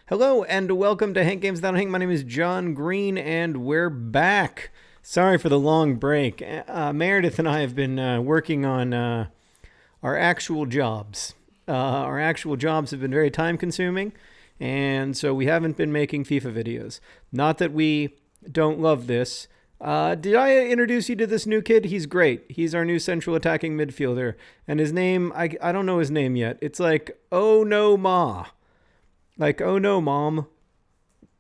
Hello and welcome to Hank Games Without Hank. My name is John Green and we're back. Sorry for the long break. Meredith and I have been working on our actual jobs. Our actual jobs have been very time consuming, and so we haven't been making FIFA videos. Not that we don't love this. Did I introduce you to this new kid? He's great. He's our new central attacking midfielder. And his name, I don't know his name yet. It's like, oh no ma. Like, oh no mom.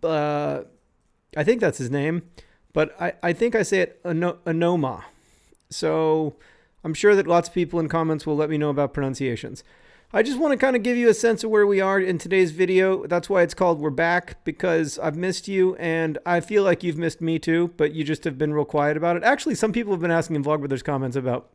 I think that's his name. But I think I say it Anoma. So I'm sure that lots of people in comments will let me know about pronunciations. I just want to kind of give you a sense of where we are in today's video. That's why it's called We're Back, because I've missed you, and I feel like you've missed me too, but you just have been real quiet about it. Actually, some people have been asking in Vlogbrothers comments about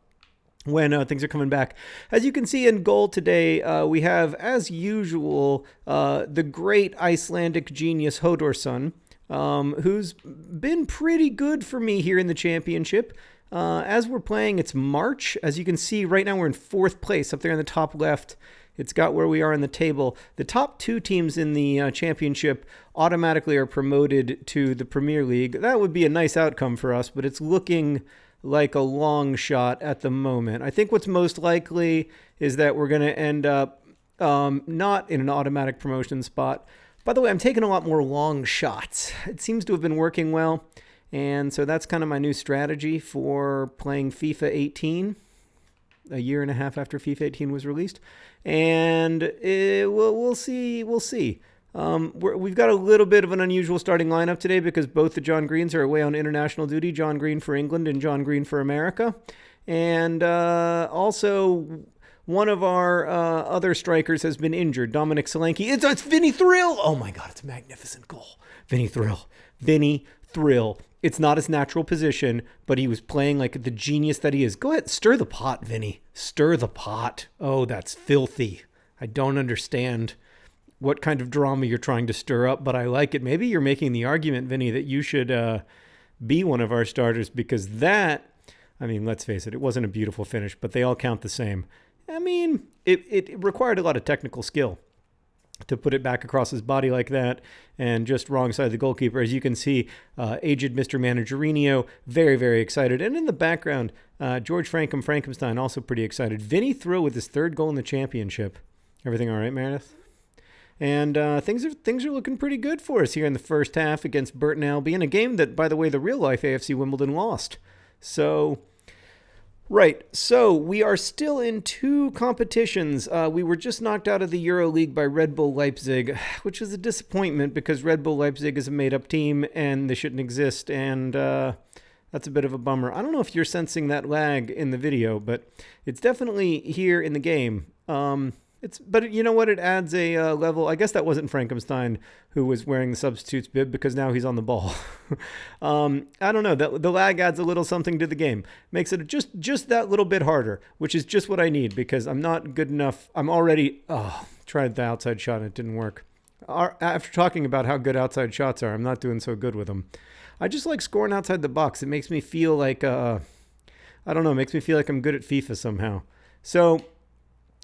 when things are coming back. As you can see in goal today, we have, as usual, the great Icelandic genius Hodorson, who's been pretty good for me here in the championship. As we're playing, it's March. As you can see, right now we're in 4th place up there in the top left. It's got where we are in the table. The top 2 teams in the championship automatically are promoted to the Premier League. That would be a nice outcome for us, but it's looking like a long shot at the moment. I think what's most likely is that we're going to end up not in an automatic promotion spot. By the way, I'm taking a lot more long shots. It seems to have been working well. And so that's kind of my new strategy for playing FIFA 18, a year and a half after FIFA 18 was released. And we'll see. We've got a little bit of an unusual starting lineup today because both the John Greens are away on international duty. John Green for England and John Green for America. And also one of our other strikers has been injured, Dominic Solanke. It's Vinny Thrill. Oh my God, it's a magnificent goal. Vinny Thrill. It's not his natural position, but he was playing like the genius that he is. Go ahead, stir the pot, Vinny. Stir the pot. Oh, that's filthy. I don't understand what kind of drama you're trying to stir up, but I like it. Maybe you're making the argument, Vinny, that you should be one of our starters because that, I mean, let's face it, it wasn't a beautiful finish, but they all count the same. I mean, it required a lot of technical skill to put it back across his body like that and just wrong side of the goalkeeper. As you can see, aged Mr. Managerinho, very, very excited. And in the background, George Frankenstein, also pretty excited. Vinny Thrill with his 3rd goal in the championship. Everything all right, Meredith? And things are looking pretty good for us here in the first half against Burton Albion, a game that, by the way, the real-life AFC Wimbledon lost. So we are still in 2 competitions. We were just knocked out of the EuroLeague by Red Bull Leipzig, which is a disappointment because Red Bull Leipzig is a made-up team and they shouldn't exist, and that's a bit of a bummer. I don't know if you're sensing that lag in the video, but it's definitely here in the game. But you know what? It adds a level. I guess that wasn't Frankenstein who was wearing the substitute's bib because now he's on the ball. I don't know. The lag adds a little something to the game. Makes it just that little bit harder, which is just what I need because I'm not good enough. I'm already tried the outside shot and it didn't work. After talking about how good outside shots are, I'm not doing so good with them. I just like scoring outside the box. It makes me feel like I don't know. It makes me feel like I'm good at FIFA somehow. So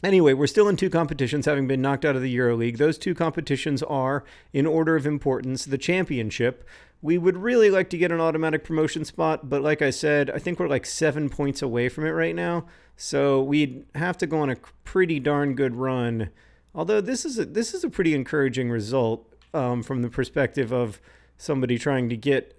anyway, we're still in 2 competitions, having been knocked out of the EuroLeague. Those 2 competitions are, in order of importance, the Championship. We would really like to get an automatic promotion spot, but like I said, I think we're like 7 points away from it right now. So we'd have to go on a pretty darn good run. Although this is a pretty encouraging result from the perspective of somebody trying to get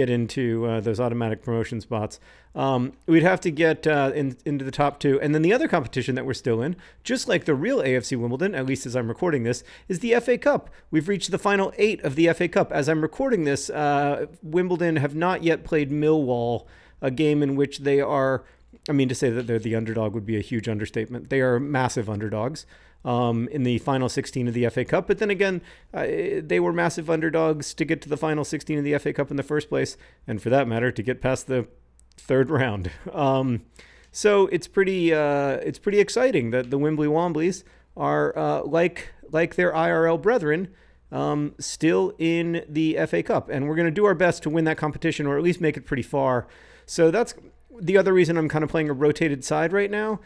into those automatic promotion spots. We'd have to get into the top 2. And then the other competition that we're still in, just like the real AFC Wimbledon, at least as I'm recording this, is the FA Cup. We've reached the final 8 of the FA Cup. As I'm recording this, Wimbledon have not yet played Millwall, a game in which they are, I mean, to say that they're the underdog would be a huge understatement. They are massive underdogs in the final 16 of the FA Cup. But then again, they were massive underdogs to get to the final 16 of the FA Cup in the first place, and for that matter, to get past the 3rd round. So it's pretty exciting that the Wimbly Womblys are like their IRL brethren, still in the FA Cup, and we're going to do our best to win that competition, or at least make it pretty far. So that's the other reason I'm kind of playing a rotated side right now,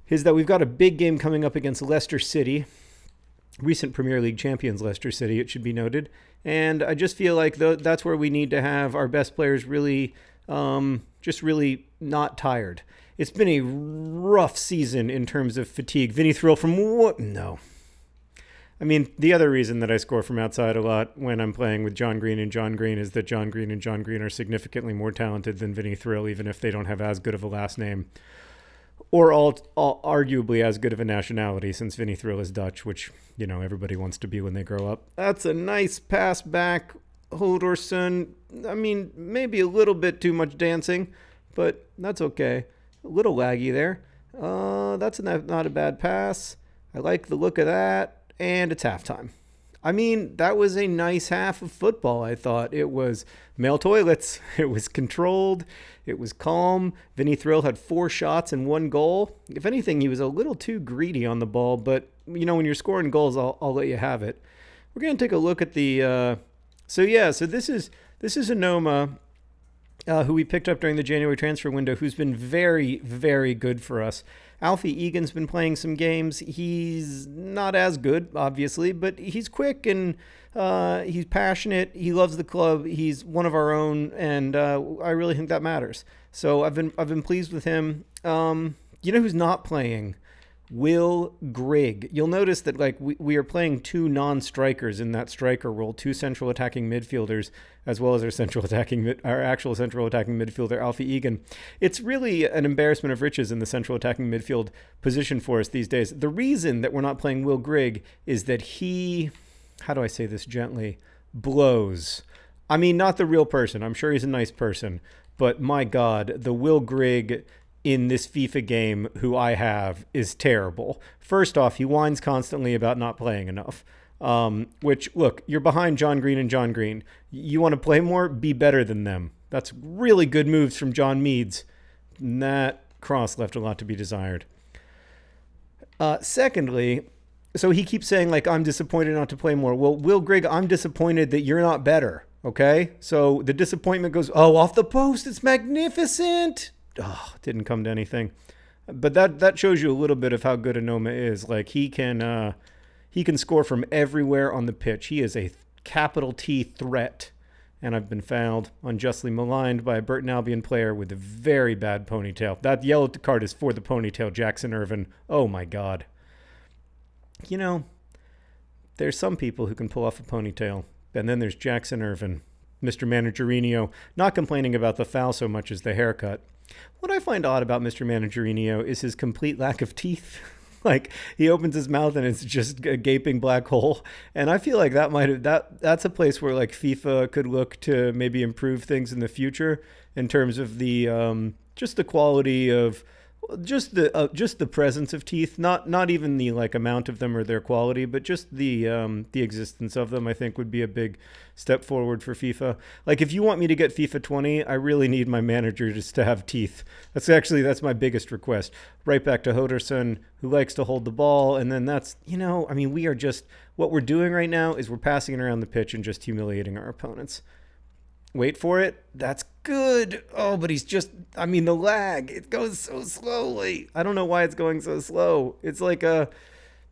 is that we've got a big game coming up against Leicester City. recent Premier League champions, Leicester City, it should be noted. And I just feel like that's where we need to have our best players really, just really not tired. It's been a rough season in terms of fatigue. Vinny Thrill from what? No. I mean, the other reason that I score from outside a lot when I'm playing with John Green and John Green is that John Green and John Green are significantly more talented than Vinny Thrill, even if they don't have as good of a last name. Or arguably as good of a nationality, since Vinny Thrill is Dutch, which, everybody wants to be when they grow up. That's a nice pass back, Hodorson. I mean, maybe a little bit too much dancing, but that's okay. A little laggy there. That's not a bad pass. I like the look of that. And it's halftime. I mean, that was a nice half of football, I thought. It was male toilets. It was controlled. It was calm. Vinny Thrill had 4 shots and 1 goal. If anything, he was a little too greedy on the ball. But, when you're scoring goals, I'll let you have it. We're going to take a look at the... So this is Anoma, who we picked up during the January transfer window, who's been very, very good for us. Alfie Egan's been playing some games. He's not as good, obviously, but he's quick and he's passionate. He loves the club. He's one of our own, and I really think that matters. So I've been pleased with him. Who's not playing? Will Grigg. You'll notice that we are playing 2 non-strikers in that striker role, 2 central attacking midfielders, as well as our actual central attacking midfielder, Alfie Egan. It's really an embarrassment of riches in the central attacking midfield position for us these days. The reason that we're not playing Will Grigg is that he, how do I say this gently, blows. I mean, not the real person. I'm sure he's a nice person, but my God, the Will Grigg in this FIFA game who I have is terrible. First off, he whines constantly about not playing enough. Which, look, you're behind John Green and John Green. You want to play more? Be better than them. That's really good moves from John Meads. And that cross left a lot to be desired. Secondly, so he keeps saying, I'm disappointed not to play more. Well, Will Grigg, I'm disappointed that you're not better, okay? So the disappointment goes, off the post. It's magnificent. Didn't come to anything. But that shows you a little bit of how good Anoma is. He can score from everywhere on the pitch. He is a capital T threat. And I've been fouled, unjustly maligned by a Burton Albion player with a very bad ponytail. That yellow card is for the ponytail, Jackson Irvin. Oh my God. There's some people who can pull off a ponytail. And then there's Jackson Irvin, Mr. Managerinho, not complaining about the foul so much as the haircut. What I find odd about Mr. Managerinho is his complete lack of teeth. He opens his mouth and it's just a gaping black hole. And I feel like that's a place where FIFA could look to maybe improve things in the future in terms of the just the quality of just the presence of teeth, not even the amount of them or their quality, but just the existence of them. I think would be a big step forward for FIFA. If you want me to get FIFA 20, I really need my manager just to have teeth. That's my biggest request. Right back to Hodorson, who likes to hold the ball, and then that's we are just what we're doing right now is we're passing it around the pitch and just humiliating our opponents. Wait for it. That's good. Oh, but he's just, the lag. It goes so slowly. I don't know why it's going so slow. It's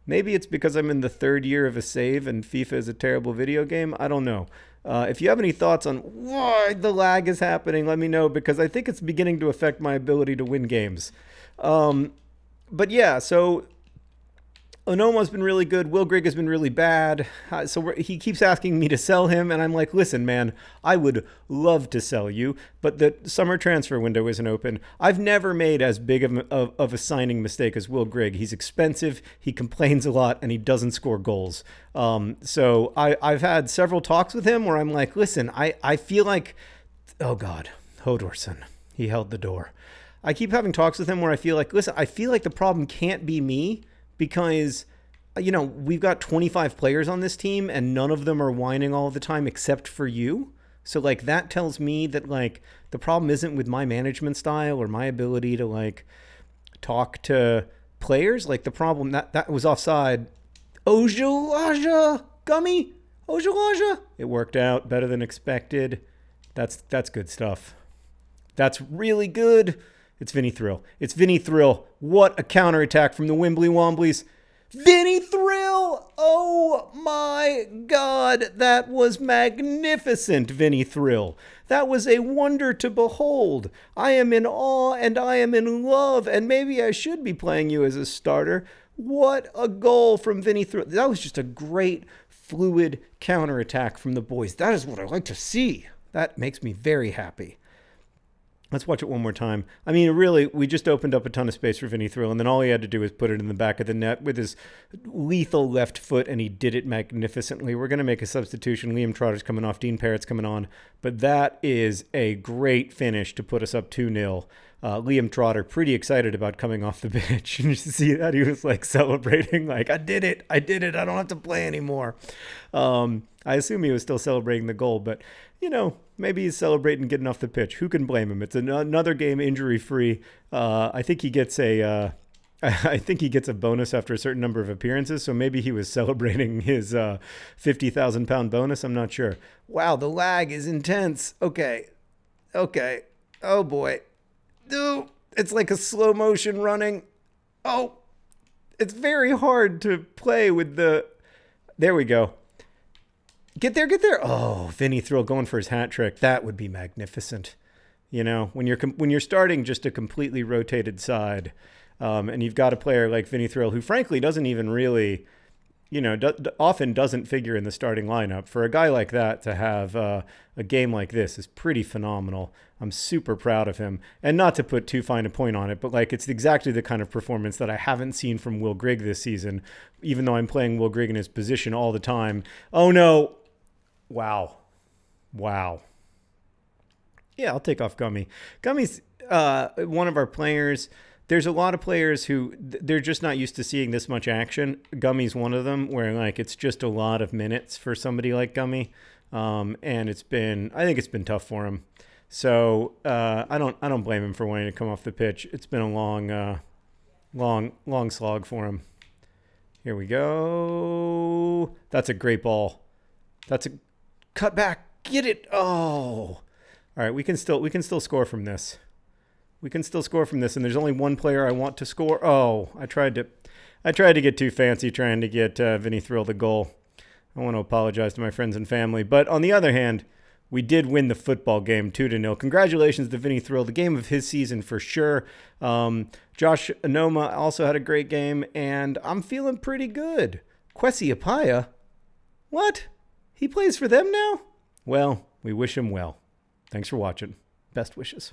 maybe it's because I'm in the 3rd year of a save and FIFA is a terrible video game. I don't know. If you have any thoughts on why the lag is happening, let me know, because I think it's beginning to affect my ability to win games. But yeah, so Onoma's been really good. Will Grigg has been really bad. So he keeps asking me to sell him. And I'm like, listen, man, I would love to sell you, but the summer transfer window isn't open. I've never made as big of a signing mistake as Will Grigg. He's expensive. He complains a lot and he doesn't score goals. So I've had several talks with him where I'm like, listen, I feel like, oh God, Hodorson, he held the door. I keep having talks with him where I feel like, listen, I feel like the problem can't be me. Because, we've got 25 players on this team and none of them are whining all the time except for you. So, that tells me that, the problem isn't with my management style or my ability to, talk to players. The problem, that was offside. Ojalaja, Gummy, Ojalaja. It worked out better than expected. That's good stuff. That's really good. It's Vinny Thrill. It's Vinny Thrill. What a counterattack from the Wimbly Womblys. Vinny Thrill! Thrill. Oh my God, that was magnificent, Vinny Thrill. That was a wonder to behold. I am in awe and I am in love, and maybe I should be playing you as a starter. What a goal from Vinny Thrill. That was just a great, fluid counterattack from the boys. That is what I like to see. That makes me very happy. Let's watch it one more time. I mean, really, we just opened up a ton of space for Vinny Thrill, and then all he had to do was put it in the back of the net with his lethal left foot, and he did it magnificently. We're going to make a substitution. Liam Trotter's coming off. Dean Parrott's coming on. But that is a great finish to put us up 2-0. Liam Trotter pretty excited about coming off the pitch. And you see that? He was like celebrating, like, I did it. I don't have to play anymore. I assume he was still celebrating the goal, but, you know, maybe he's celebrating getting off the pitch. Who can blame him? It's another game injury-free. I think he gets a bonus after a certain number of appearances, so maybe he was celebrating his 50,000-pound bonus. I'm not sure. Wow, the lag is intense. Okay. Oh, boy. Ooh, it's like a slow motion running. Oh, it's very hard to play with the... There we go. Get there. Oh, Vinny Thrill going for his hat trick. That would be magnificent. You know, when you're starting just a completely rotated side, and you've got a player like Vinny Thrill who, frankly, doesn't even really, you know, often doesn't figure in the starting lineup. For a guy like that to have a game like this is pretty phenomenal. I'm super proud of him. And not to put too fine a point on it, but like it's exactly the kind of performance that I haven't seen from Will Grigg this season, even though I'm playing Will Grigg in his position all the time. Oh, no. Wow. Yeah, I'll take off Gummy. Gummy's one of our players. There's a lot of players who they're just not used to seeing this much action. Gummy's one of them, where like it's just a lot of minutes for somebody like Gummy, and I think it's been tough for him. So I don't blame him for wanting to come off the pitch. It's been a long slog for him. Here we go. That's a great ball. That's a cut back. Get it. Oh. All right, we can still score from this. And there's only one player I want to score. Oh, I tried to get too fancy trying to get Vinny Thrill the goal. I want to apologize to my friends and family. But on the other hand, we did win the football game 2-0. Congratulations to Vinny Thrill, the game of his season for sure. Josh Anoma also had a great game, and I'm feeling pretty good. Kwesi Apaya? What? He plays for them now? Well, we wish him well. Thanks for watching. Best wishes.